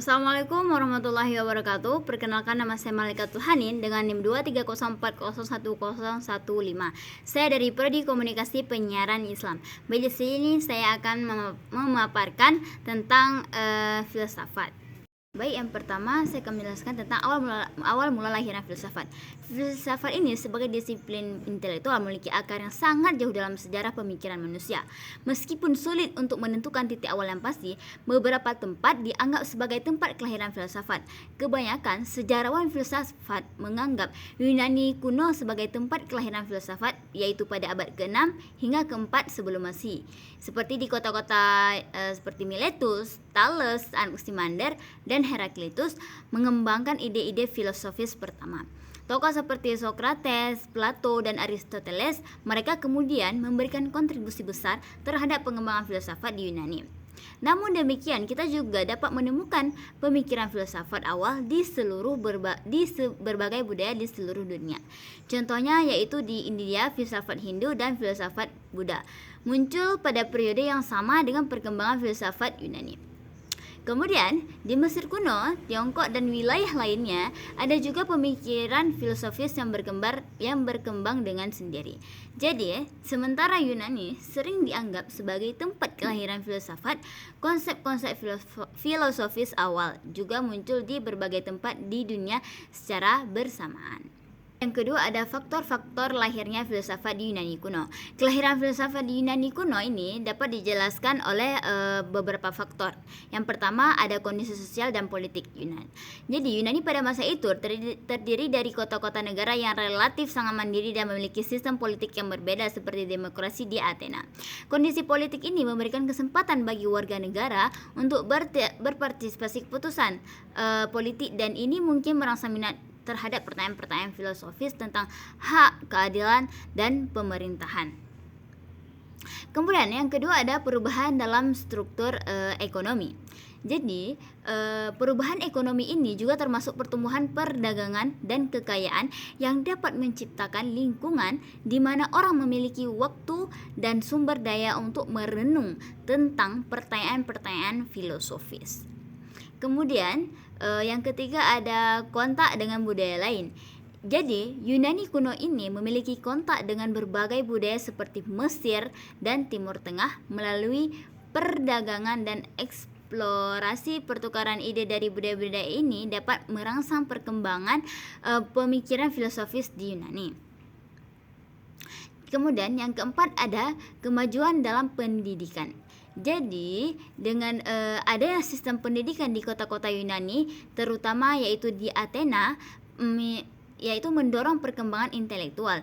Assalamualaikum warahmatullahi wabarakatuh. Perkenalkan, nama saya Malika Tuhanin dengan NIM 230401015. Saya dari Prodi Komunikasi Penyiaran Islam. Baik, di sini saya akan memaparkan tentang filsafat. Baik, yang pertama saya akan menjelaskan tentang awal mula lahirnya filsafat. Filsafat ini sebagai disiplin intelektual memiliki akar yang sangat jauh dalam sejarah pemikiran manusia. Meskipun sulit untuk menentukan titik awal yang pasti, beberapa tempat dianggap sebagai tempat kelahiran filsafat. Kebanyakan sejarawan filsafat menganggap Yunani kuno sebagai tempat kelahiran filsafat, yaitu pada abad ke-6 hingga ke-4 sebelum Masehi. Seperti di kota-kota seperti Miletus, Thales, Anaximander, dan Heraklitus mengembangkan ide-ide filosofis pertama. Tokoh seperti Socrates, Plato, dan Aristoteles, mereka kemudian memberikan kontribusi besar terhadap pengembangan filsafat di Yunani. Namun demikian, kita juga dapat menemukan pemikiran filsafat awal di berbagai budaya di seluruh dunia. Contohnya yaitu di India, filsafat Hindu dan filsafat Buddha muncul pada periode yang sama dengan perkembangan filsafat Yunani. Kemudian, di Mesir kuno, Tiongkok, dan wilayah lainnya, ada juga pemikiran filosofis yang berkembang dengan sendiri. Jadi, sementara Yunani sering dianggap sebagai tempat kelahiran filsafat, konsep-konsep filosofis awal juga muncul di berbagai tempat di dunia secara bersamaan. Yang kedua, ada faktor-faktor lahirnya filsafat di Yunani kuno. Kelahiran filsafat di Yunani kuno ini dapat dijelaskan oleh beberapa faktor. Yang pertama, ada kondisi sosial dan politik Yunani. Jadi Yunani pada masa itu terdiri dari kota-kota negara yang relatif sangat mandiri dan memiliki sistem politik yang berbeda seperti demokrasi di Athena. Kondisi politik ini memberikan kesempatan bagi warga negara untuk berpartisipasi keputusan politik, dan ini mungkin merangsang minat terhadap pertanyaan-pertanyaan filosofis tentang hak, keadilan, dan pemerintahan. Kemudian yang kedua, ada perubahan dalam struktur ekonomi. Jadi perubahan ekonomi ini juga termasuk pertumbuhan perdagangan dan kekayaan yang dapat menciptakan lingkungan di mana orang memiliki waktu dan sumber daya untuk merenung tentang pertanyaan-pertanyaan filosofis. Kemudian yang ketiga, ada kontak dengan budaya lain. Jadi Yunani kuno ini memiliki kontak dengan berbagai budaya seperti Mesir dan Timur Tengah melalui perdagangan dan eksplorasi. Pertukaran ide dari budaya-budaya ini dapat merangsang perkembangan pemikiran filosofis di Yunani. Kemudian yang keempat, ada kemajuan dalam pendidikan. Jadi dengan adanya sistem pendidikan di kota-kota Yunani, terutama yaitu di Athena, yaitu mendorong perkembangan intelektual.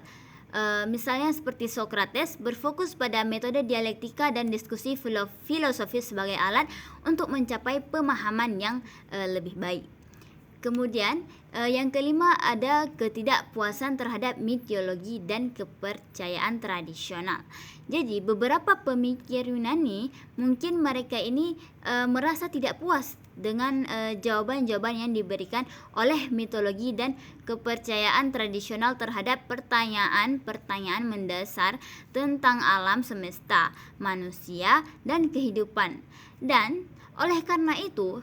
Misalnya seperti Socrates berfokus pada metode dialektika dan diskusi filosofis sebagai alat untuk mencapai pemahaman yang lebih baik. Kemudian yang kelima, ada ketidakpuasan terhadap mitologi dan kepercayaan tradisional. Jadi beberapa pemikir Yunani mungkin mereka ini merasa tidak puas dengan jawaban-jawaban yang diberikan oleh mitologi dan kepercayaan tradisional terhadap pertanyaan-pertanyaan mendasar tentang alam semesta, manusia, dan kehidupan. Dan oleh karena itu,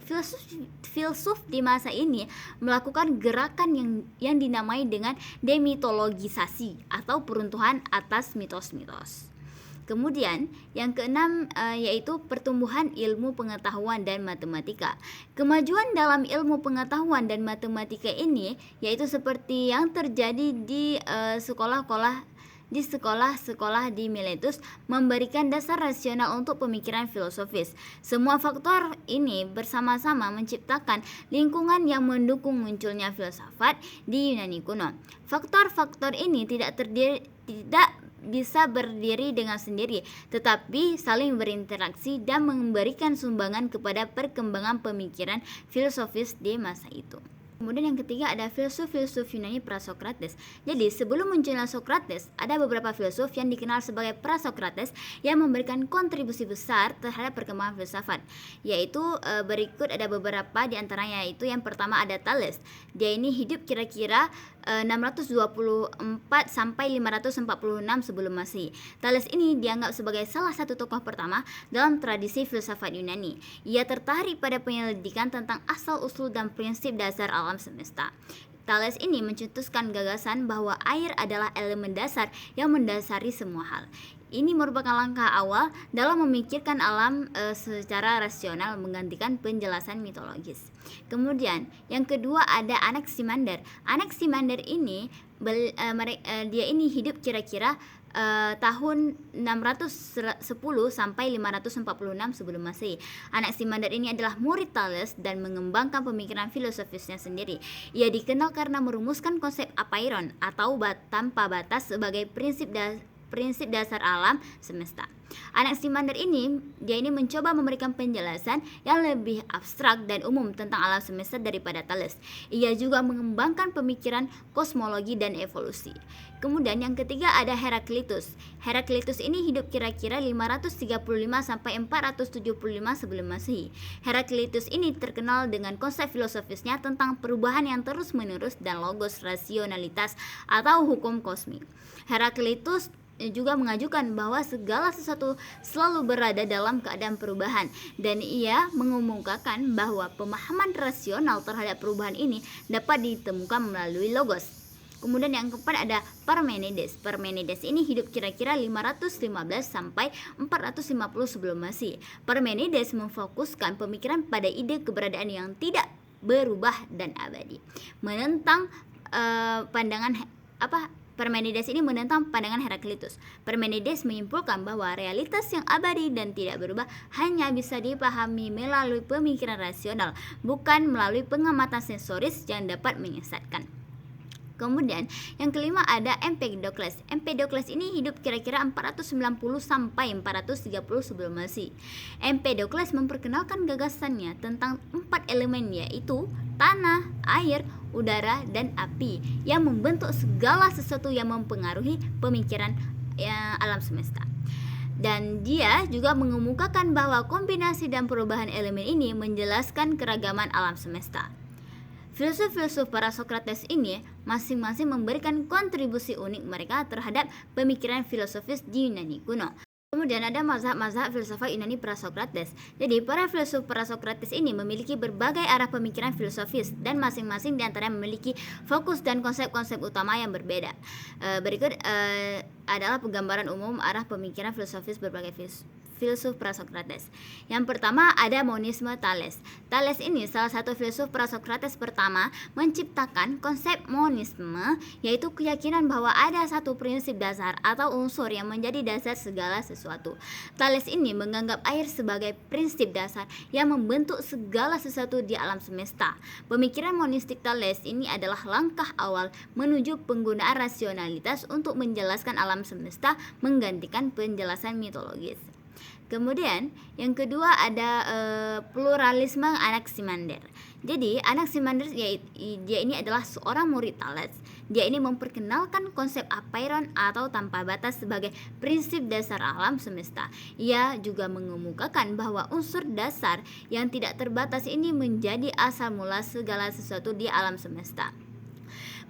filsuf di masa ini melakukan gerakan yang dinamai dengan demitologisasi atau peruntuhan atas mitos-mitos. Kemudian yang keenam yaitu pertumbuhan ilmu pengetahuan dan matematika. Kemajuan dalam ilmu pengetahuan dan matematika ini yaitu seperti yang terjadi di sekolah-sekolah di Miletus memberikan dasar rasional untuk pemikiran filosofis. Semua faktor ini bersama-sama menciptakan lingkungan yang mendukung munculnya filsafat di Yunani kuno. Faktor-faktor ini tidak bisa berdiri dengan sendiri, tetapi saling berinteraksi dan memberikan sumbangan kepada perkembangan pemikiran filosofis di masa itu. Kemudian yang ketiga, ada filsuf-filsuf Yunani pra-Sokrates. Jadi sebelum munculnya Sokrates, ada beberapa filsuf yang dikenal sebagai pra-Sokrates yang memberikan kontribusi besar terhadap perkembangan filsafat. Yaitu berikut ada beberapa di antaranya, yaitu yang pertama ada Thales. Dia ini hidup kira-kira 624 sampai 546 sebelum Masehi. Thales ini dianggap sebagai salah satu tokoh pertama dalam tradisi filsafat Yunani. Ia tertarik pada penyelidikan tentang asal-usul dan prinsip dasar alam semesta. Thales ini mencetuskan gagasan bahwa air adalah elemen dasar yang mendasari semua hal. Ini merupakan langkah awal dalam memikirkan alam secara rasional, menggantikan penjelasan mitologis. Kemudian yang kedua ada Anaximander. Anaximander ini dia ini hidup kira-kira tahun 610 sampai 546 sebelum Masehi. Anaximander ini adalah murid Thales dan mengembangkan pemikiran filosofisnya sendiri. Ia dikenal karena merumuskan konsep apeiron atau tanpa batas sebagai prinsip dasar alam semesta. Anaximander ini mencoba memberikan penjelasan yang lebih abstrak dan umum tentang alam semesta daripada Thales. Ia juga mengembangkan pemikiran kosmologi dan evolusi. Kemudian yang ketiga ada Heraklitus. Heraklitus ini hidup kira-kira 535 sampai 475 sebelum Masehi. Heraklitus ini terkenal dengan konsep filosofisnya tentang perubahan yang terus-menerus dan logos rasionalitas atau hukum kosmik. Heraklitus juga mengajukan bahwa segala sesuatu selalu berada dalam keadaan perubahan, dan ia mengemukakan bahwa pemahaman rasional terhadap perubahan ini dapat ditemukan melalui logos. Kemudian yang keempat ada Parmenides. Parmenides ini hidup kira-kira 515 sampai 450 sebelum Masehi. Parmenides memfokuskan pemikiran pada ide keberadaan yang tidak berubah dan abadi. Menentang Parmenides ini menentang pandangan Heraklitus. Parmenides menyimpulkan bahwa realitas yang abadi dan tidak berubah hanya bisa dipahami melalui pemikiran rasional, bukan melalui pengamatan sensoris yang dapat menyesatkan. Kemudian yang kelima ada Empedokles. Empedokles ini hidup kira-kira 490 sampai 430 sebelum Masehi. Empedokles memperkenalkan gagasannya tentang 4 elemen, yaitu tanah, air, udara, dan api, yang membentuk segala sesuatu yang mempengaruhi pemikiran alam semesta. Dan dia juga mengemukakan bahwa kombinasi dan perubahan elemen ini menjelaskan keragaman alam semesta. Filsuf-filsuf para Sokrates ini masing-masing memberikan kontribusi unik mereka terhadap pemikiran filosofis di Yunani kuno. Kemudian ada mazhab-mazhab filsafat Yunani pra-Sokrates. Jadi para filsuf pra-Sokrates ini memiliki berbagai arah pemikiran filosofis dan masing-masing diantaranya memiliki fokus dan konsep-konsep utama yang berbeda. Berikut adalah penggambaran umum arah pemikiran filosofis berbagai filsuf pra-Sokrates. Yang pertama ada monisme Thales. Thales ini salah satu filsuf pra-Sokrates pertama menciptakan konsep monisme, yaitu keyakinan bahwa ada satu prinsip dasar atau unsur yang menjadi dasar segala sesuatu. Thales ini menganggap air sebagai prinsip dasar yang membentuk segala sesuatu di alam semesta. Pemikiran monistik Thales ini adalah langkah awal menuju penggunaan rasionalitas untuk menjelaskan alam semesta, menggantikan penjelasan mitologis. Kemudian yang kedua ada pluralisme Anaximander. Jadi Anaximander dia ini adalah seorang murid Thales. Dia ini memperkenalkan konsep apeiron atau tanpa batas sebagai prinsip dasar alam semesta. Ia juga mengemukakan bahwa unsur dasar yang tidak terbatas ini menjadi asal mula segala sesuatu di alam semesta.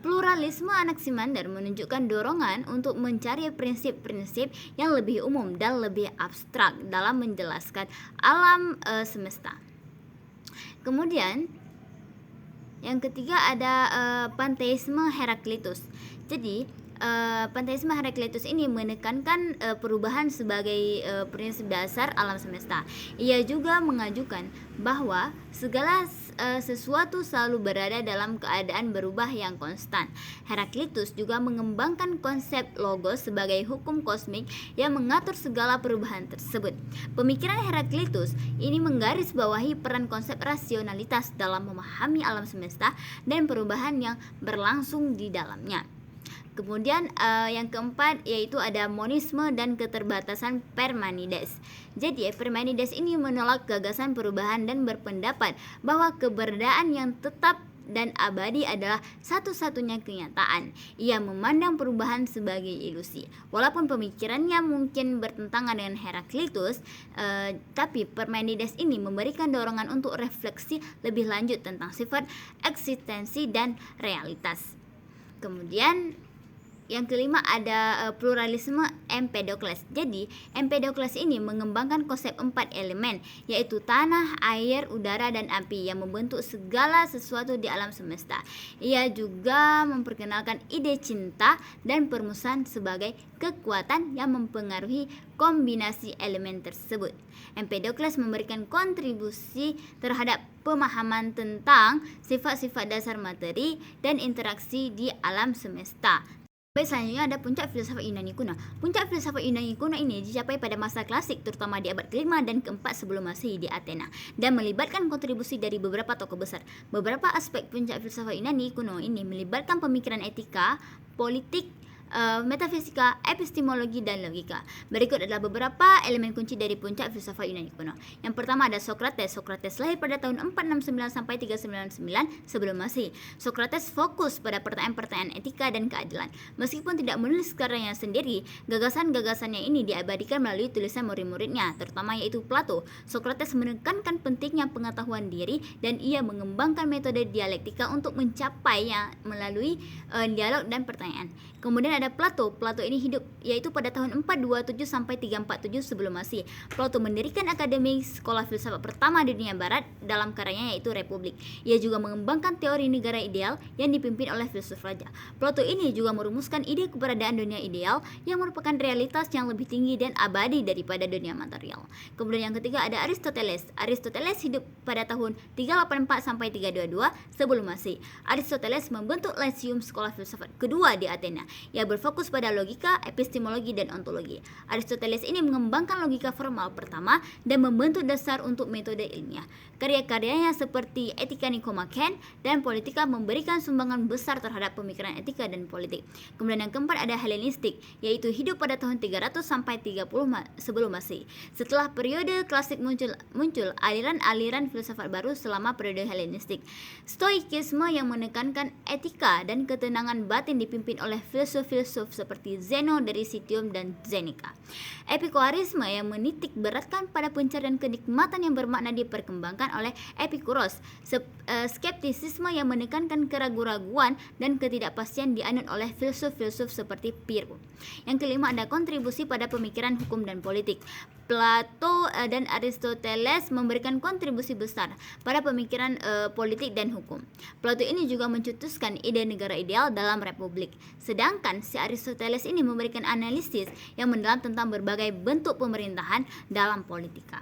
Pluralisme Anaximander menunjukkan dorongan untuk mencari prinsip-prinsip yang lebih umum dan lebih abstrak dalam menjelaskan alam semesta. Kemudian yang ketiga ada panteisme Heraklitus. Jadi panteisme Heraklitus ini menekankan perubahan sebagai prinsip dasar alam semesta. Ia juga mengajukan bahwa segala sesuatu selalu berada dalam keadaan berubah yang konstan. Heraklitus juga mengembangkan konsep logos sebagai hukum kosmik yang mengatur segala perubahan tersebut. Pemikiran Heraklitus ini menggarisbawahi peran konsep rasionalitas dalam memahami alam semesta dan perubahan yang berlangsung di dalamnya. Kemudian yang keempat yaitu ada monisme dan keterbatasan Parmenides. Jadi Parmenides ini menolak gagasan perubahan dan berpendapat bahwa keberadaan yang tetap dan abadi adalah satu-satunya kenyataan. Ia memandang perubahan sebagai ilusi. Walaupun pemikirannya mungkin bertentangan dengan Heraklitus, tapi Parmenides ini memberikan dorongan untuk refleksi lebih lanjut tentang sifat eksistensi dan realitas. Kemudian yang kelima ada pluralisme Empedokles. Jadi Empedokles ini mengembangkan konsep 4 elemen, yaitu tanah, air, udara, dan api yang membentuk segala sesuatu di alam semesta. Ia juga memperkenalkan ide cinta dan permusuhan sebagai kekuatan yang mempengaruhi kombinasi elemen tersebut. Empedokles memberikan kontribusi terhadap pemahaman tentang sifat-sifat dasar materi dan interaksi di alam semesta. Baik, selanjutnya ada puncak filsafat Yunani kuno. Puncak filsafat Yunani kuno ini dicapai pada masa klasik, terutama di abad ke-5 dan ke-4 sebelum Masehi di Athena, dan melibatkan kontribusi dari beberapa tokoh besar. Beberapa aspek puncak filsafat Yunani kuno ini melibatkan pemikiran etika, politik, metafisika, epistemologi, dan logika. Berikut adalah beberapa elemen kunci dari puncak filsafat Yunani kuno. Yang pertama ada Sokrates. Sokrates lahir pada tahun 469 sampai 399 sebelum Masehi. Sokrates fokus pada pertanyaan-pertanyaan etika dan keadilan. Meskipun tidak menulis karyanya sendiri, gagasan-gagasannya ini diabadikan melalui tulisan murid-muridnya, terutama yaitu Plato. Sokrates menekankan pentingnya pengetahuan diri dan ia mengembangkan metode dialektika untuk mencapainya melalui dialog dan pertanyaan. Kemudian ada Plato. Plato ini hidup yaitu pada tahun 427 sampai 347 sebelum Masehi. Plato mendirikan akademi sekolah filsafat pertama di dunia barat dalam karyanya yaitu Republik. Ia juga mengembangkan teori negara ideal yang dipimpin oleh filsuf raja. Plato ini juga merumuskan ide keberadaan dunia ideal yang merupakan realitas yang lebih tinggi dan abadi daripada dunia material. Kemudian yang ketiga ada Aristoteles. Aristoteles hidup pada tahun 384 sampai 322 sebelum Masehi. Aristoteles membentuk Lyceum, sekolah filsafat kedua di Athena. Ia berfokus pada logika, epistemologi, dan ontologi. Aristoteles ini mengembangkan logika formal pertama dan membentuk dasar untuk metode ilmiah. Karya-karyanya seperti Etika Nicomachean dan Politika memberikan sumbangan besar terhadap pemikiran etika dan politik. Kemudian yang keempat ada Helenistik, yaitu hidup pada tahun 300 sampai 30 sebelum Masehi. Setelah periode klasik muncul aliran-aliran filsafat baru selama periode Helenistik. Stoikisme yang menekankan etika dan ketenangan batin dipimpin oleh filsuf-filsuf seperti Zeno dari Citium dan Seneca. Epikureanisme yang menitik beratkan pada pencarian kenikmatan yang bermakna diperkembangkan oleh Epikuros. Skeptisisme yang menekankan keraguan-raguan dan ketidakpastian dianut oleh filsuf-filsuf seperti Pyrrho. Yang kelima ada kontribusi pada pemikiran hukum dan politik. Plato dan Aristoteles memberikan kontribusi besar pada pemikiran politik dan hukum. Plato ini juga mencetuskan ide negara ideal dalam Republik. Sedangkan si Aristoteles ini memberikan analisis yang mendalam tentang berbagai bentuk pemerintahan dalam politika.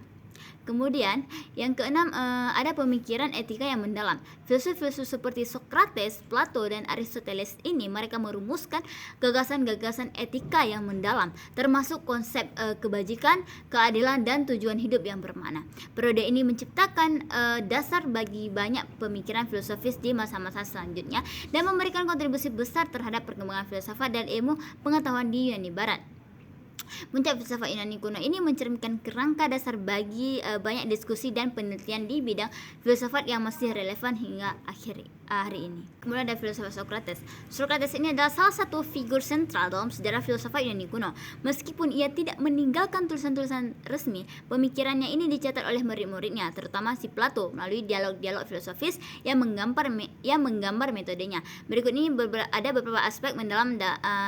Kemudian yang keenam ada pemikiran etika yang mendalam. Filsuf-filsuf seperti Sokrates, Plato, dan Aristoteles ini mereka merumuskan gagasan-gagasan etika yang mendalam, termasuk konsep kebajikan, keadilan, dan tujuan hidup yang bermakna. Periode ini menciptakan dasar bagi banyak pemikiran filosofis di masa-masa selanjutnya dan memberikan kontribusi besar terhadap perkembangan filsafat dan ilmu pengetahuan di Yunani Barat. Puncak filsafat Yunani kuno ini mencerminkan kerangka dasar bagi banyak diskusi dan penelitian di bidang filsafat yang masih relevan hingga hari ini. Kemudian ada filsafat Sokrates. Sokrates ini adalah salah satu figur sentral dalam sejarah filsafat Yunani kuno. Meskipun ia tidak meninggalkan tulisan-tulisan resmi, pemikirannya ini dicatat oleh murid-muridnya, terutama si Plato, melalui dialog-dialog filosofis yang menggambar metodenya. Berikut ini ada beberapa aspek mendalam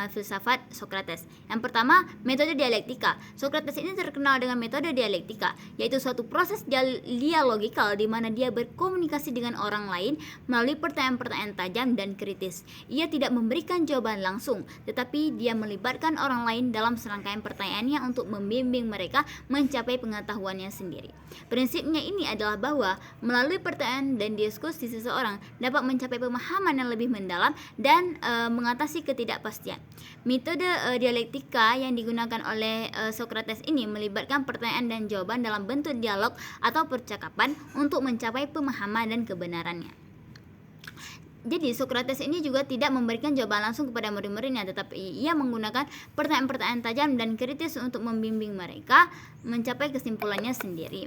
filsafat Sokrates. Yang pertama, metode dialektika. Sokrates ini terkenal dengan metode dialektika, yaitu suatu proses dialogikal di mana dia berkomunikasi dengan orang lain melalui pertanyaan-pertanyaan tajam dan kritis. Ia tidak memberikan jawaban langsung, tetapi dia melibatkan orang lain dalam serangkaian pertanyaannya untuk membimbing mereka mencapai pengetahuannya sendiri. Prinsipnya ini adalah bahwa melalui pertanyaan dan diskusi seseorang dapat mencapai pemahaman yang lebih mendalam dan mengatasi ketidakpastian. Metode dialektika yang digunakan oleh Sokrates ini melibatkan pertanyaan dan jawaban dalam bentuk dialog atau percakapan untuk mencapai pemahaman dan kebenarannya. Jadi Sokrates ini juga tidak memberikan jawaban langsung kepada murid-muridnya, tetapi ia menggunakan pertanyaan-pertanyaan tajam dan kritis untuk membimbing mereka mencapai kesimpulannya sendiri.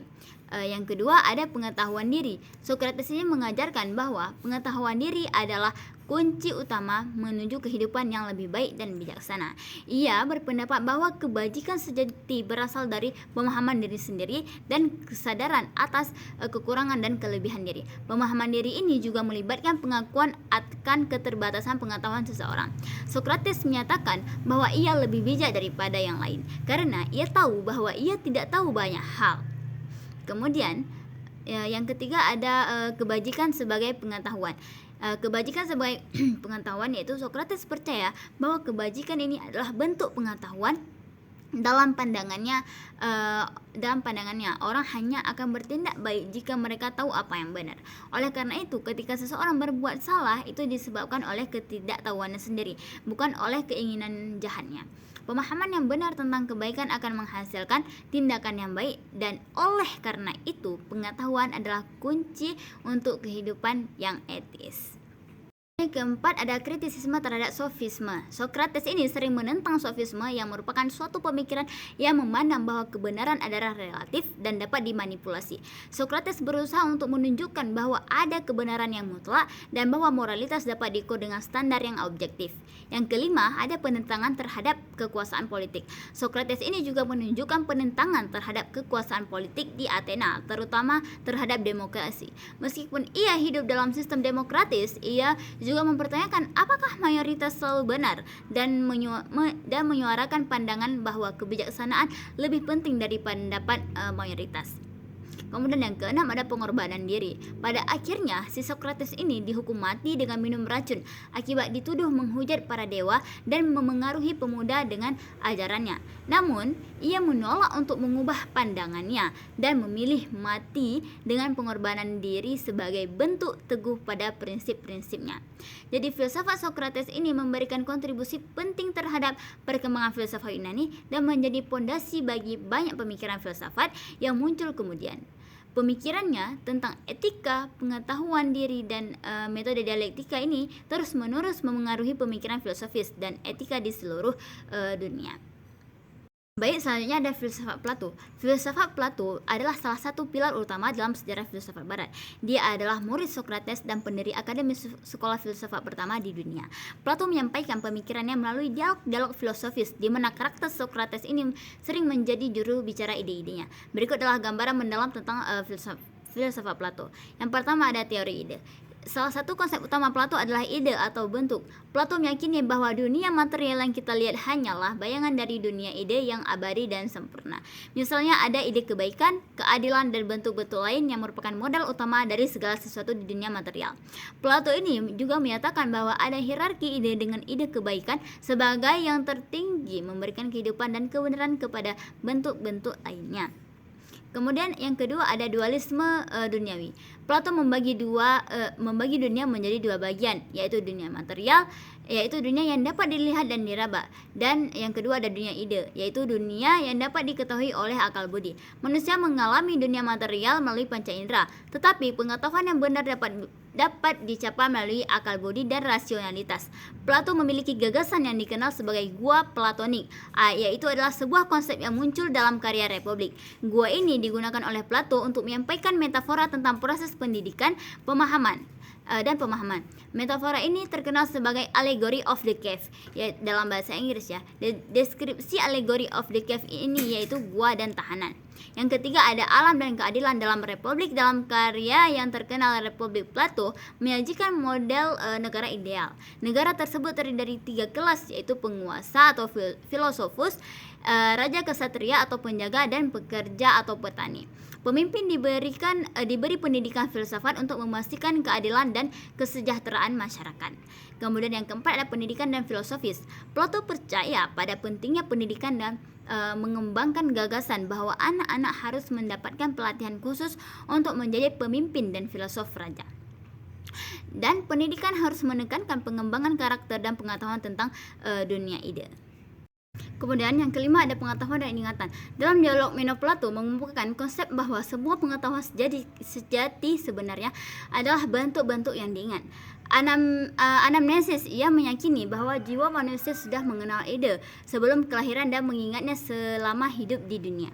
Yang kedua ada pengetahuan diri. Sokrates ini mengajarkan bahwa pengetahuan diri adalah kunci utama menuju kehidupan yang lebih baik dan bijaksana. Ia berpendapat bahwa kebajikan sejati berasal dari pemahaman diri sendiri dan kesadaran atas kekurangan dan kelebihan diri. Pemahaman diri ini juga melibatkan pengakuan akan keterbatasan pengetahuan seseorang. Sokrates menyatakan bahwa ia lebih bijak daripada yang lain karena ia tahu bahwa ia tidak tahu banyak hal. Kemudian yang ketiga ada kebajikan sebagai pengetahuan. Kebajikan sebagai pengetahuan yaitu Sokrates percaya bahwa kebajikan ini adalah bentuk pengetahuan. Dalam pandangannya orang hanya akan bertindak baik jika mereka tahu apa yang benar. Oleh karena itu, ketika seseorang berbuat salah, itu disebabkan oleh ketidaktahuannya sendiri, bukan oleh keinginan jahatnya. Pemahaman yang benar tentang kebaikan akan menghasilkan tindakan yang baik, dan oleh karena itu pengetahuan adalah kunci untuk kehidupan yang etis. Yang keempat ada kritisisme terhadap sofisme. Sokrates ini sering menentang sofisme yang merupakan suatu pemikiran yang memandang bahwa kebenaran adalah relatif dan dapat dimanipulasi. Sokrates berusaha untuk menunjukkan bahwa ada kebenaran yang mutlak dan bahwa moralitas dapat diukur dengan standar yang objektif. Yang kelima ada penentangan terhadap kekuasaan politik. Sokrates ini juga menunjukkan penentangan terhadap kekuasaan politik di Athena, terutama terhadap demokrasi. Meskipun ia hidup dalam sistem demokratis, ia juga mempertanyakan apakah mayoritas selalu benar dan menyuarakan pandangan bahwa kebijaksanaan lebih penting dari pendapat mayoritas. Kemudian yang keenam ada pengorbanan diri. Pada akhirnya si Sokrates ini dihukum mati dengan minum racun akibat dituduh menghujat para dewa dan memengaruhi pemuda dengan ajarannya. Namun ia menolak untuk mengubah pandangannya dan memilih mati dengan pengorbanan diri sebagai bentuk teguh pada prinsip-prinsipnya. Jadi filsafat Sokrates ini memberikan kontribusi penting terhadap perkembangan filsafat Yunani dan menjadi pondasi bagi banyak pemikiran filsafat yang muncul kemudian. Pemikirannya tentang etika, pengetahuan diri, dan metode dialektika ini terus-menerus memengaruhi pemikiran filosofis dan etika di seluruh dunia. Baik, selanjutnya ada filsafat Plato. Filsafat Plato adalah salah satu pilar utama dalam sejarah filsafat barat. Dia adalah murid Sokrates dan pendiri akademi sekolah filsafat pertama di dunia. Plato menyampaikan pemikirannya melalui dialog filosofis, di mana karakter Sokrates ini sering menjadi juru bicara ide-idenya. Berikut adalah gambaran mendalam tentang filsafat Plato. Yang pertama ada teori ide. Salah satu konsep utama Plato adalah ide atau bentuk. Plato meyakini bahwa dunia material yang kita lihat hanyalah bayangan dari dunia ide yang abadi dan sempurna. Misalnya ada ide kebaikan, keadilan, dan bentuk-bentuk lain yang merupakan modal utama dari segala sesuatu di dunia material. Plato ini juga menyatakan bahwa ada hierarki ide dengan ide kebaikan sebagai yang tertinggi, memberikan kehidupan dan kebenaran kepada bentuk-bentuk lainnya. Kemudian yang kedua ada dualisme duniawi. Plato membagi dunia menjadi dua bagian, yaitu dunia material, yaitu dunia yang dapat dilihat dan diraba, dan yang kedua ada dunia ide, yaitu dunia yang dapat diketahui oleh akal budi. Manusia mengalami dunia material melalui panca indera, tetapi pengetahuan yang benar dapat dicapai melalui akal budi dan rasionalitas. Plato memiliki gagasan yang dikenal sebagai gua platonik, yaitu adalah sebuah konsep yang muncul dalam karya Republik. Gua ini digunakan oleh Plato untuk menyampaikan metafora tentang proses pendidikan, pemahaman. Metafora ini terkenal sebagai allegory of the cave, ya, dalam bahasa Inggris ya. Deskripsi allegory of the cave ini yaitu gua dan tahanan. Yang ketiga ada alam dan keadilan dalam Republik. Dalam karya yang terkenal Republik, Plato menyajikan model negara ideal. Negara tersebut terdiri dari 3 kelas, yaitu penguasa atau filosofus, raja kesatria atau penjaga, dan pekerja atau petani. Pemimpin diberi pendidikan filsafat untuk memastikan keadilan dan kesejahteraan masyarakat. Kemudian yang keempat ada pendidikan dan filosofis. Plato percaya pada pentingnya pendidikan dan mengembangkan gagasan bahwa anak-anak harus mendapatkan pelatihan khusus untuk menjadi pemimpin dan filosof raja. Dan pendidikan harus menekankan pengembangan karakter dan pengetahuan tentang dunia ide. Kemudian yang kelima ada pengetahuan dan ingatan. Dalam dialog Meno-Plato mengumpulkan konsep bahwa semua pengetahuan sejati sebenarnya adalah bentuk-bentuk yang diingat. Anamnesis, ia meyakini bahwa jiwa manusia sudah mengenal ide sebelum kelahiran dan mengingatnya selama hidup di dunia.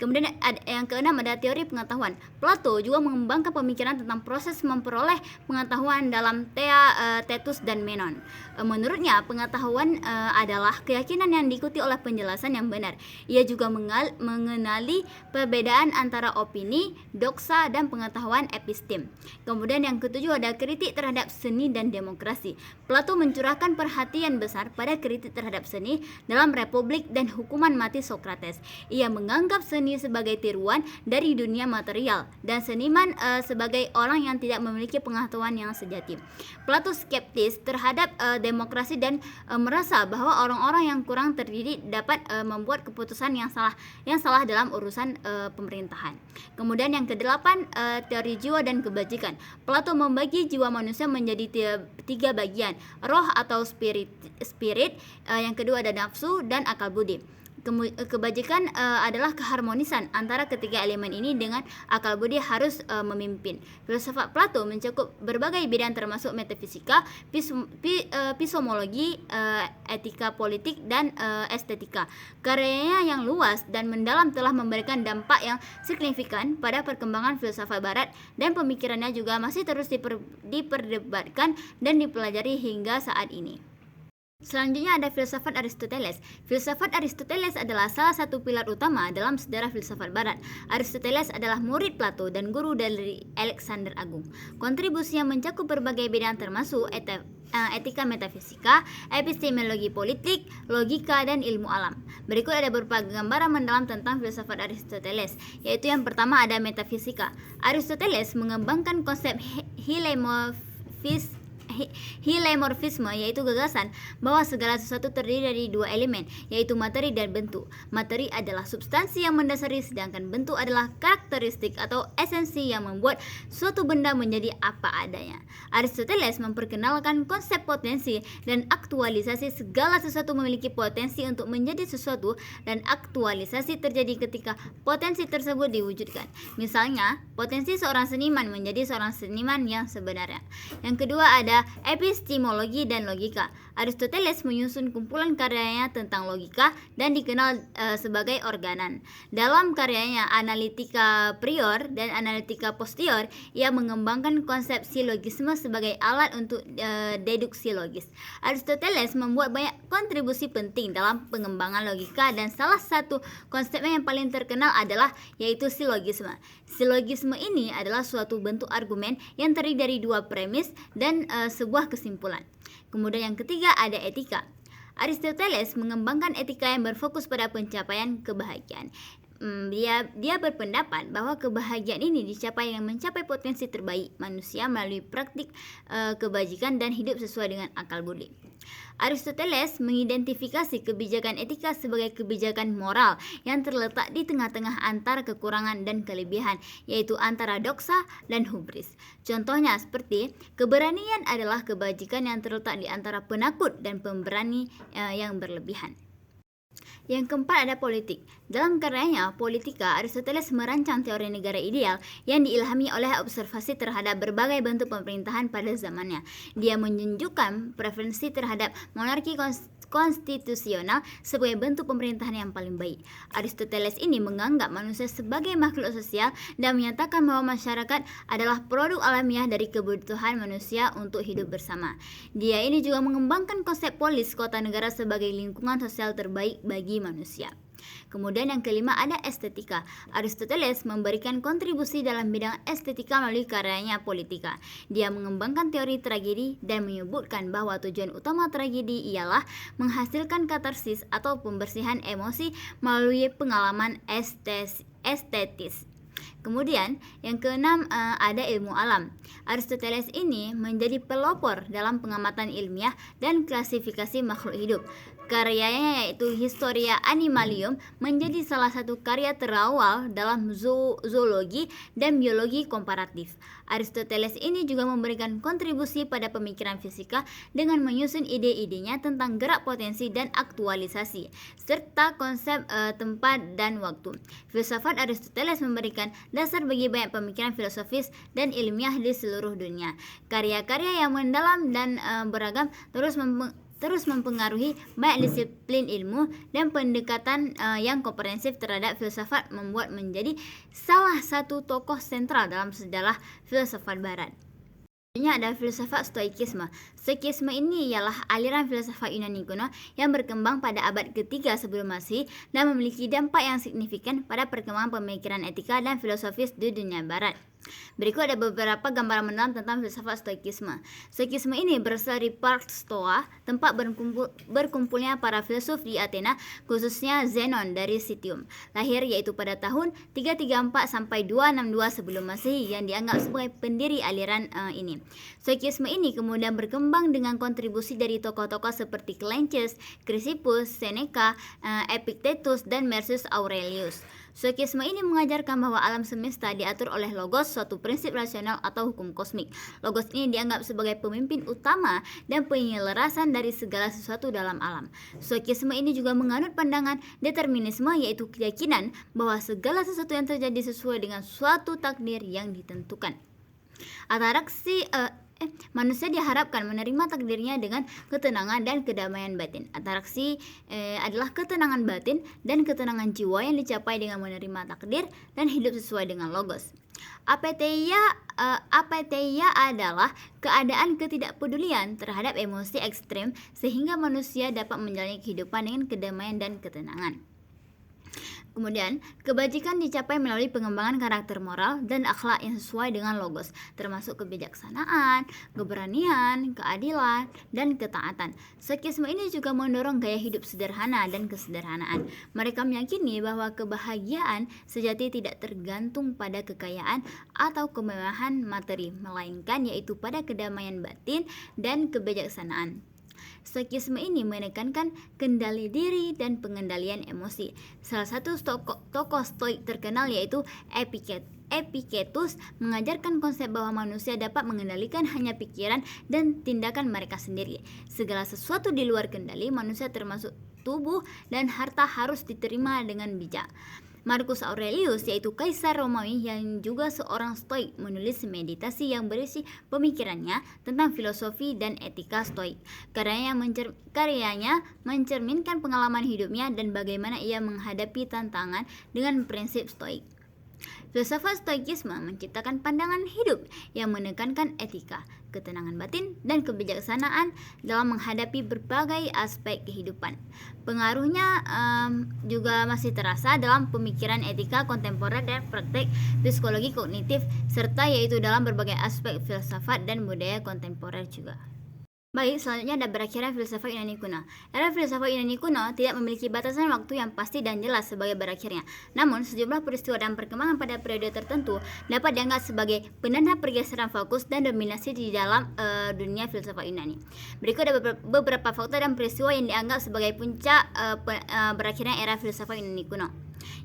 Kemudian yang keenam ada teori pengetahuan. Plato juga mengembangkan pemikiran tentang proses memperoleh pengetahuan dalam Theaetetus dan Menon. Menurutnya, pengetahuan adalah keyakinan yang diikuti oleh penjelasan yang benar. Ia juga mengenali perbedaan antara opini, doksa, dan pengetahuan epistem. Kemudian yang ketujuh ada kritik terhadap seni dan demokrasi. Plato mencurahkan perhatian besar pada kritik terhadap seni dalam Republik dan hukuman mati Sokrates. Ia menganggap seni sebagai tiruan dari dunia material dan seniman sebagai orang yang tidak memiliki pengetahuan yang sejati. Plato skeptis terhadap demokrasi dan merasa bahwa orang-orang yang kurang terdidik dapat membuat keputusan yang salah dalam urusan pemerintahan. Kemudian yang kedelapan, teori jiwa dan kebajikan. Plato membagi jiwa manusia menjadi tiga bagian, roh atau spirit, yang kedua ada nafsu dan akal budi. Kebajikan adalah keharmonisan antara ketiga elemen ini dengan akal budi harus memimpin. Filsafat Plato mencakup berbagai bidang termasuk metafisika, epistemologi, etika politik, dan estetika. Karyanya yang luas dan mendalam telah memberikan dampak yang signifikan pada perkembangan filsafat barat dan pemikirannya juga masih terus diperdebatkan dan dipelajari hingga saat ini. Selanjutnya ada filsafat Aristoteles. Filsafat Aristoteles adalah salah satu pilar utama dalam sejarah filsafat barat. Aristoteles adalah murid Plato dan guru dari Alexander Agung. Kontribusinya mencakup berbagai bidang termasuk etika metafisika, epistemologi politik, logika, dan ilmu alam. Berikut ada beberapa gambaran mendalam tentang filsafat Aristoteles, yaitu yang pertama ada metafisika. Aristoteles mengembangkan konsep Hilemorfisme, yaitu gagasan bahwa segala sesuatu terdiri dari dua elemen, yaitu materi dan bentuk. Materi adalah substansi yang mendasari, sedangkan bentuk adalah karakteristik atau esensi yang membuat suatu benda menjadi apa adanya. Aristoteles memperkenalkan konsep potensi dan aktualisasi. Segala sesuatu memiliki potensi untuk menjadi sesuatu, dan aktualisasi terjadi ketika potensi tersebut diwujudkan. Misalnya, potensi seorang seniman menjadi seorang seniman yang sebenarnya. Yang kedua ada epistemologi dan logika. Aristoteles menyusun kumpulan karyanya tentang logika dan dikenal sebagai organon. Dalam karyanya Analytica Prior dan Analytica Posterior, ia mengembangkan konsep silogisme sebagai alat untuk deduksi logis. Aristoteles membuat banyak kontribusi penting dalam pengembangan logika, dan salah satu konsepnya yang paling terkenal adalah yaitu silogisme. Silogisme ini adalah suatu bentuk argumen yang terdiri dari dua premis dan sebuah kesimpulan. Kemudian yang ketiga ada etika. Aristoteles mengembangkan etika yang berfokus pada pencapaian kebahagiaan. Dia berpendapat bahwa kebahagiaan ini dicapai dengan mencapai potensi terbaik manusia melalui praktik kebajikan dan hidup sesuai dengan akal budi. Aristoteles mengidentifikasi kebijakan etika sebagai kebijakan moral yang terletak di tengah-tengah antara kekurangan dan kelebihan, yaitu antara doksa dan hubris. Contohnya seperti keberanian adalah kebajikan yang terletak di antara penakut dan pemberani yang berlebihan. Yang keempat ada politik. Dalam karyanya Politika, Aristoteles merancang teori negara ideal yang diilhami oleh observasi terhadap berbagai bentuk pemerintahan pada zamannya. Dia menunjukkan preferensi terhadap monarki konstitusional sebagai bentuk pemerintahan yang paling baik. Aristoteles ini menganggap manusia sebagai makhluk sosial dan menyatakan bahwa masyarakat adalah produk alamiah dari kebutuhan manusia untuk hidup bersama. Dia ini juga mengembangkan konsep polis kota negara sebagai lingkungan sosial terbaik bagi manusia. Kemudian yang kelima ada estetika. Aristoteles memberikan kontribusi dalam bidang estetika melalui karyanya Politika. Dia mengembangkan teori tragedi dan menyebutkan bahwa tujuan utama tragedi ialah menghasilkan katarsis atau pembersihan emosi melalui pengalaman estetis. Kemudian yang keenam ada ilmu alam. Aristoteles ini menjadi pelopor dalam pengamatan ilmiah dan klasifikasi makhluk hidup. Karyanya yaitu Historia Animalium menjadi salah satu karya terawal dalam zoologi dan biologi komparatif. Aristoteles ini juga memberikan kontribusi pada pemikiran fisika dengan menyusun ide-idenya tentang gerak potensi dan aktualisasi, serta konsep tempat dan waktu. Filsafat Aristoteles memberikan dasar bagi banyak pemikiran filosofis dan ilmiah di seluruh dunia. Karya-karya yang mendalam dan beragam terus mempengaruhi banyak disiplin ilmu, dan pendekatan yang komprehensif terhadap filsafat membuat menjadi salah satu tokoh sentral dalam sejarah filsafat barat. Selanjutnya ada filsafat Stoikisme. Stoikisme ini ialah aliran filsafat Yunani kuno yang berkembang pada abad ketiga sebelum Masehi dan memiliki dampak yang signifikan pada perkembangan pemikiran etika dan filosofis di dunia barat. Berikut ada beberapa gambaran mendalam tentang filsafat Stoikisme. Stoikisme ini berasal dari Park Stoa, tempat berkumpulnya para filsuf di Athena, khususnya Zenon dari Citium. Lahir yaitu pada tahun 334 sampai 262 sebelum Masehi, yang dianggap sebagai pendiri aliran ini. Stoikisme ini kemudian berkembang dengan kontribusi dari tokoh-tokoh seperti Cleanthes, Chrysippus, Seneca, Epictetus, dan Marcus Aurelius. Stoikisme ini mengajarkan bahwa alam semesta diatur oleh logos, suatu prinsip rasional atau hukum kosmik. Logos ini dianggap sebagai pemimpin utama dan penyelarasan dari segala sesuatu dalam alam. Stoikisme ini juga menganut pandangan determinisme, yaitu keyakinan bahwa segala sesuatu yang terjadi sesuai dengan suatu takdir yang ditentukan. Manusia diharapkan menerima takdirnya dengan ketenangan dan kedamaian batin. Ataraksi adalah ketenangan batin dan ketenangan jiwa yang dicapai dengan menerima takdir dan hidup sesuai dengan logos. Apatheia adalah keadaan ketidakpedulian terhadap emosi ekstrem sehingga manusia dapat menjalani kehidupan dengan kedamaian dan ketenangan. Kemudian, kebajikan dicapai melalui pengembangan karakter moral dan akhlak yang sesuai dengan logos, termasuk kebijaksanaan, keberanian, keadilan, dan ketaatan. Stoikisme ini juga mendorong gaya hidup sederhana dan kesederhanaan. Mereka meyakini bahwa kebahagiaan sejati tidak tergantung pada kekayaan atau kemewahan materi, melainkan yaitu pada kedamaian batin dan kebijaksanaan. Stoikisme ini menekankan kendali diri dan pengendalian emosi. Salah satu tokoh stoik terkenal yaitu Epictetus mengajarkan konsep bahwa manusia dapat mengendalikan hanya pikiran dan tindakan mereka sendiri. Segala sesuatu di luar kendali manusia, termasuk tubuh dan harta, harus diterima dengan bijak. Marcus Aurelius, yaitu kaisar Romawi yang juga seorang stoik, menulis meditasi yang berisi pemikirannya tentang filosofi dan etika stoik. Karyanya mencerminkan pengalaman hidupnya dan bagaimana ia menghadapi tantangan dengan prinsip stoik. Filsafat Stoikisme menciptakan pandangan hidup yang menekankan etika, ketenangan batin, dan kebijaksanaan dalam menghadapi berbagai aspek kehidupan. Pengaruhnya juga masih terasa dalam pemikiran etika kontemporer dan praktek psikologi kognitif, serta yaitu dalam berbagai aspek filsafat dan budaya kontemporer juga. Baik, selanjutnya ada berakhirnya filsafat Yunani kuno. Era filsafat Yunani kuno tidak memiliki batasan waktu yang pasti dan jelas sebagai berakhirnya. Namun, sejumlah peristiwa dan perkembangan pada periode tertentu dapat dianggap sebagai penanda pergeseran fokus dan dominasi di dalam dunia filsafat Yunani. Berikut ada beberapa fakta dan peristiwa yang dianggap sebagai puncak berakhirnya era filsafat Yunani kuno.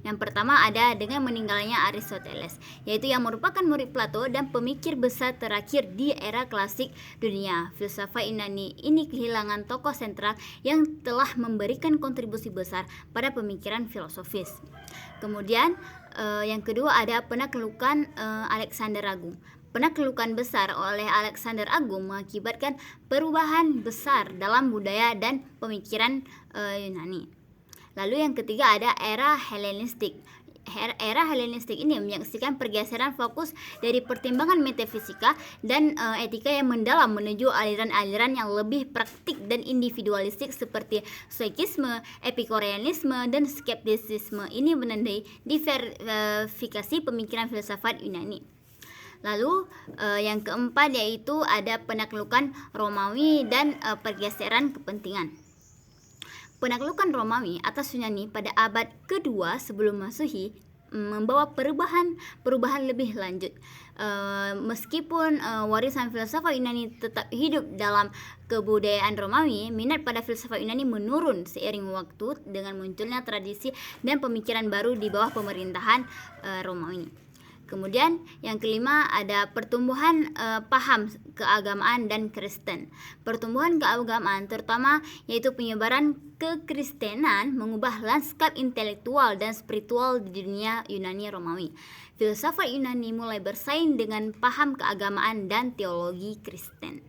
Yang pertama ada dengan meninggalnya Aristoteles, yaitu yang merupakan murid Plato dan pemikir besar terakhir di era klasik dunia. Filsafat Yunani ini kehilangan tokoh sentral yang telah memberikan kontribusi besar pada pemikiran filosofis. Kemudian yang kedua ada penaklukan Alexander Agung. Penaklukan besar oleh Alexander Agung mengakibatkan perubahan besar dalam budaya dan pemikiran Yunani. Lalu yang ketiga ada era Helenistik. Era Helenistik ini menyaksikan pergeseran fokus dari pertimbangan metafisika dan etika yang mendalam menuju aliran-aliran yang lebih praktik dan individualistik seperti Stoikisme, Epikureanisme, dan Skeptisisme. Ini menandai diversifikasi pemikiran filsafat Yunani. Lalu yang keempat yaitu ada penaklukan Romawi dan pergeseran kepentingan. Penaklukan Romawi atas Yunani pada abad kedua sebelum Masehi membawa perubahan lebih lanjut. Meskipun warisan filsafat Yunani tetap hidup dalam kebudayaan Romawi, minat pada filsafat Yunani menurun seiring waktu dengan munculnya tradisi dan pemikiran baru di bawah pemerintahan Romawi. Kemudian yang kelima ada pertumbuhan paham keagamaan dan Kristen. Pertumbuhan keagamaan terutama yaitu penyebaran kekristenan mengubah lanskap intelektual dan spiritual di dunia Yunani Romawi. Filsafat Yunani mulai bersaing dengan paham keagamaan dan teologi Kristen.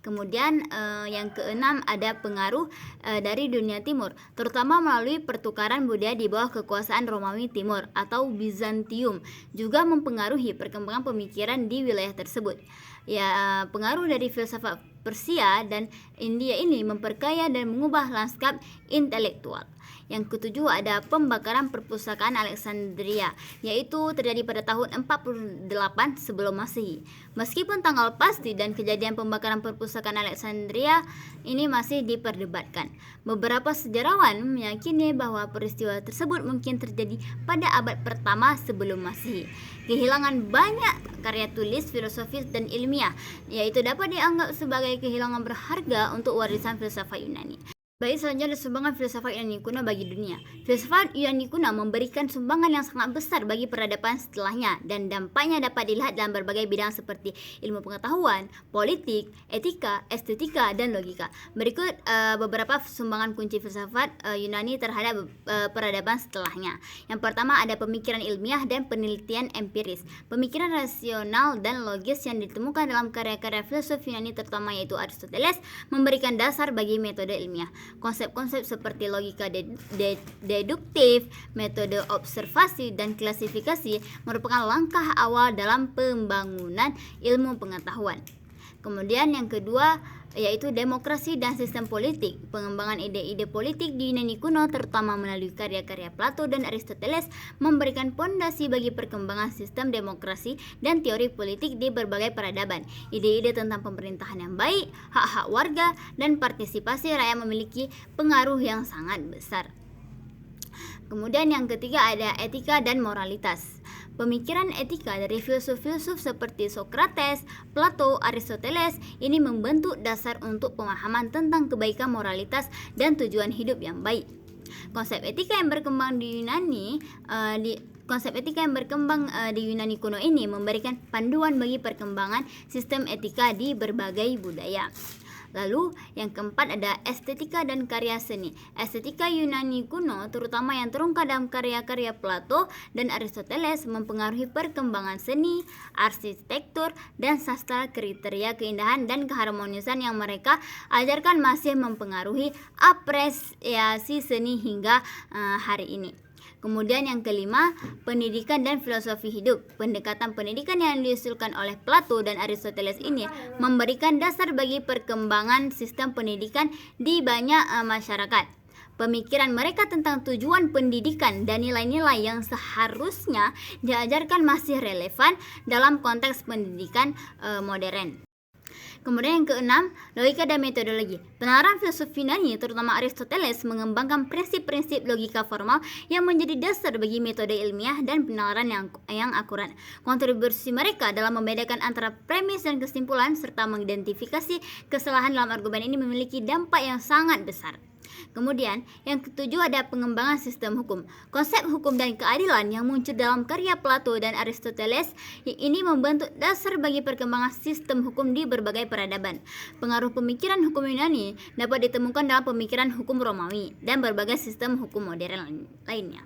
Kemudian yang keenam ada pengaruh dari dunia timur, terutama melalui pertukaran budaya di bawah kekuasaan Romawi Timur atau Bizantium, juga mempengaruhi perkembangan pemikiran di wilayah tersebut. Ya, pengaruh dari filsafat Persia dan India ini memperkaya dan mengubah lanskap intelektual. Yang ketujuh ada pembakaran perpustakaan Alexandria, yaitu terjadi pada tahun 48 sebelum Masehi. Meskipun tanggal pasti dan kejadian pembakaran perpustakaan Alexandria ini masih diperdebatkan. Beberapa sejarawan meyakini bahwa peristiwa tersebut mungkin terjadi pada abad pertama sebelum Masehi. Kehilangan banyak karya tulis filosofis dan ilmiah, yaitu dapat dianggap sebagai kehilangan berharga untuk warisan filsafat Yunani. Baik, selanjutnya ada sumbangan filsafat Yunani kuno bagi dunia. Filsafat Yunani kuno memberikan sumbangan yang sangat besar bagi peradaban setelahnya, dan dampaknya dapat dilihat dalam berbagai bidang seperti ilmu pengetahuan, politik, etika, estetika, dan logika. Berikut beberapa sumbangan kunci filsafat Yunani terhadap peradaban setelahnya. Yang pertama ada pemikiran ilmiah dan penelitian empiris. Pemikiran rasional dan logis yang ditemukan dalam karya-karya filsuf Yunani terutama yaitu Aristoteles memberikan dasar bagi metode ilmiah. Konsep-konsep seperti logika deduktif, metode observasi, dan klasifikasi merupakan langkah awal dalam pembangunan ilmu pengetahuan. Kemudian yang kedua yaitu demokrasi dan sistem politik. Pengembangan ide-ide politik di Yunani kuno terutama melalui karya-karya Plato dan Aristoteles memberikan pondasi bagi perkembangan sistem demokrasi dan teori politik di berbagai peradaban. Ide-ide tentang pemerintahan yang baik, hak-hak warga, dan partisipasi rakyat memiliki pengaruh yang sangat besar. Kemudian yang ketiga ada etika dan moralitas. Pemikiran etika dari filsuf-filsuf seperti Socrates, Plato, Aristoteles ini membentuk dasar untuk pemahaman tentang kebaikan moralitas dan tujuan hidup yang baik. Konsep etika yang berkembang di Yunani kuno ini memberikan panduan bagi perkembangan sistem etika di berbagai budaya. Lalu yang keempat ada estetika dan karya seni. Estetika Yunani kuno terutama yang terungkap dalam karya-karya Plato dan Aristoteles mempengaruhi perkembangan seni, arsitektur, dan sastra. Kriteria keindahan dan keharmonisan yang mereka ajarkan masih mempengaruhi apresiasi seni hingga hari ini. Kemudian yang kelima, pendidikan dan filosofi hidup. Pendekatan pendidikan yang diusulkan oleh Plato dan Aristoteles ini memberikan dasar bagi perkembangan sistem pendidikan di banyak masyarakat. Pemikiran mereka tentang tujuan pendidikan dan nilai-nilai yang seharusnya diajarkan masih relevan dalam konteks pendidikan modern. Kemudian yang keenam, logika dan metodologi. Penalaran filsuf Yunani, terutama Aristoteles, mengembangkan prinsip-prinsip logika formal yang menjadi dasar bagi metode ilmiah dan penalaran yang akurat. Kontribusi mereka dalam membedakan antara premis dan kesimpulan serta mengidentifikasi kesalahan dalam argumen ini memiliki dampak yang sangat besar. Kemudian, yang ketujuh ada pengembangan sistem hukum. Konsep hukum dan keadilan yang muncul dalam karya Plato dan Aristoteles ini membentuk dasar bagi perkembangan sistem hukum di berbagai peradaban. Pengaruh pemikiran hukum Yunani dapat ditemukan dalam pemikiran hukum Romawi dan berbagai sistem hukum modern lainnya.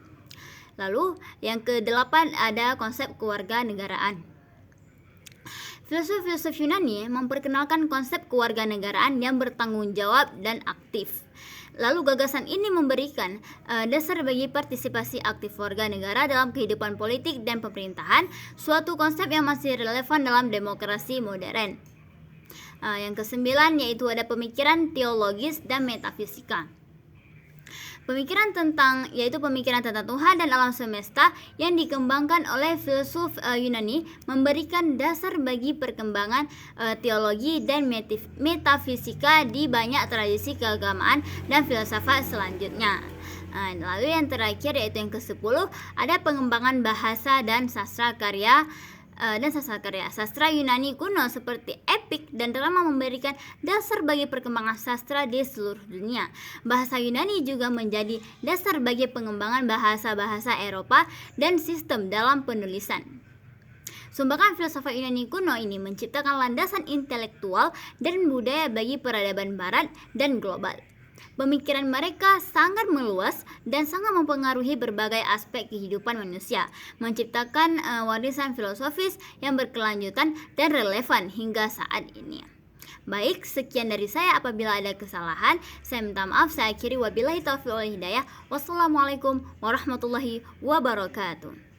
Lalu, yang kedelapan ada konsep kewarganegaraan. Filsuf-filsuf Yunani memperkenalkan konsep kewarganegaraan yang bertanggung jawab dan aktif. Lalu gagasan ini memberikan dasar bagi partisipasi aktif warga negara dalam kehidupan politik dan pemerintahan, suatu konsep yang masih relevan dalam demokrasi modern. Yang kesembilan yaitu ada pemikiran teologis dan metafisika. Pemikiran tentang Tuhan dan alam semesta yang dikembangkan oleh filsuf Yunani memberikan dasar bagi perkembangan teologi dan metafisika di banyak tradisi keagamaan dan filsafat selanjutnya. Lalu yang terakhir yaitu yang ke-10 ada pengembangan bahasa dan sastra karya dan sastra karya. Sastra Yunani kuno seperti epik dan drama memberikan dasar bagi perkembangan sastra di seluruh dunia. Bahasa Yunani juga menjadi dasar bagi pengembangan bahasa-bahasa Eropa dan sistem dalam penulisan. Sumbangan filsafat Yunani kuno ini menciptakan landasan intelektual dan budaya bagi peradaban barat dan global. Pemikiran mereka sangat meluas dan sangat mempengaruhi berbagai aspek kehidupan manusia, menciptakan warisan filosofis yang berkelanjutan dan relevan hingga saat ini. Baik, sekian dari saya. Apabila ada kesalahan, saya minta maaf. Saya akhiri, wabillahi taufiq wal hidayah. Wassalamualaikum warahmatullahi wabarakatuh.